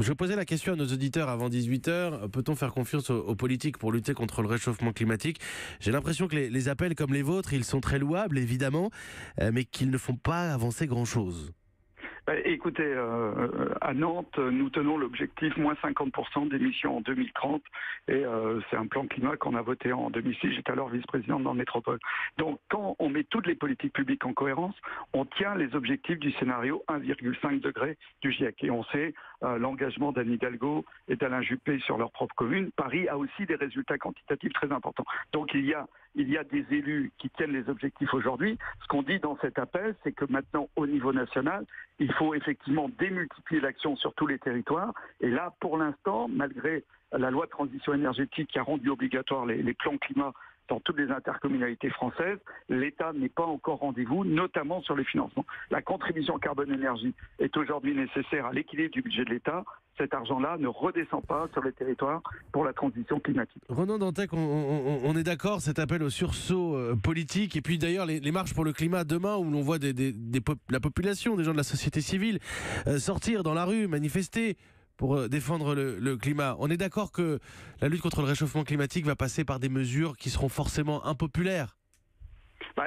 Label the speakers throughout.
Speaker 1: Je posais la question à nos auditeurs avant 18h, peut-on faire confiance aux politiques pour lutter contre le réchauffement climatique? J'ai l'impression que les appels comme les vôtres, ils sont très louables évidemment, mais qu'ils ne font pas avancer grand-chose.
Speaker 2: Écoutez, à Nantes, nous tenons l'objectif moins 50% d'émissions en 2030 et c'est un plan climat qu'on a voté en 2006. J'étais alors vice-président dans le métropole. Donc quand on met toutes les politiques publiques en cohérence, on tient les objectifs du scénario 1,5 degré du GIEC. Et on sait l'engagement d'Anne Hidalgo et d'Alain Juppé sur leur propre commune. Paris a aussi des résultats quantitatifs très importants. Donc il y a des élus qui tiennent les objectifs aujourd'hui. Ce qu'on dit dans cet appel, c'est que maintenant, au niveau national, il faut effectivement démultiplier l'action sur tous les territoires. Et là, pour l'instant, malgré la loi de transition énergétique qui a rendu obligatoire les plans climat dans toutes les intercommunalités françaises, l'État n'est pas encore rendez-vous, notamment sur les financements. La contribution carbone-énergie est aujourd'hui nécessaire à l'équilibre du budget de l'État. Cet argent-là ne redescend pas sur les territoires pour la transition climatique.
Speaker 1: Ronan Dantec, on est d'accord, cet appel au sursaut politique, et puis d'ailleurs les marches pour le climat demain, où l'on voit la population, des gens de la société civile, sortir dans la rue, manifester pour défendre le climat. On est d'accord que la lutte contre le réchauffement climatique va passer par des mesures qui seront forcément impopulaires.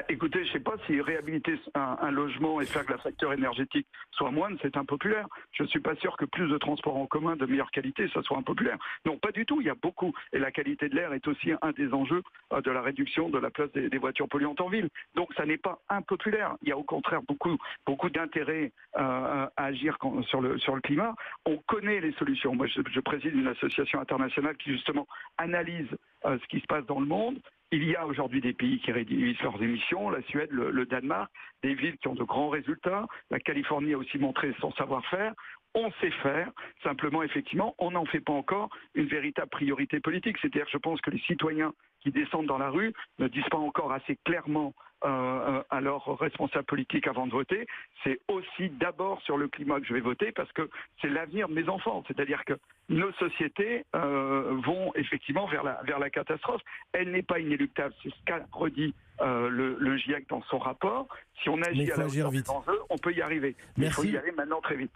Speaker 2: Écoutez, je ne sais pas si réhabiliter un logement et faire que la facture énergétique soit moindre, c'est impopulaire. Je ne suis pas sûr que plus de transports en commun de meilleure qualité, ça soit impopulaire. Non, pas du tout, il y a beaucoup. Et la qualité de l'air est aussi un des enjeux de la réduction de la place des voitures polluantes en ville. Donc ça n'est pas impopulaire. Il y a au contraire beaucoup d'intérêt à agir sur le climat. On connaît les solutions. Moi, je préside une association internationale qui justement analyse ce qui se passe dans le monde. Il y a aujourd'hui des pays qui réduisent leurs émissions, la Suède, le Danemark, des villes qui ont de grands résultats. La Californie a aussi montré son savoir-faire. On sait faire, simplement, effectivement, on n'en fait pas encore une véritable priorité politique. C'est-à-dire, je pense que les citoyens qui descendent dans la rue ne disent pas encore assez clairement à leurs responsables politiques avant de voter. C'est aussi d'abord sur le climat que je vais voter parce que c'est l'avenir de mes enfants. C'est-à-dire que nos sociétés vont effectivement vers la catastrophe. Elle n'est pas inéluctable. C'est ce qu'a redit le GIEC dans son rapport. Si on agit à la hauteur des enjeux, on peut y arriver. Mais il faut y aller maintenant très vite.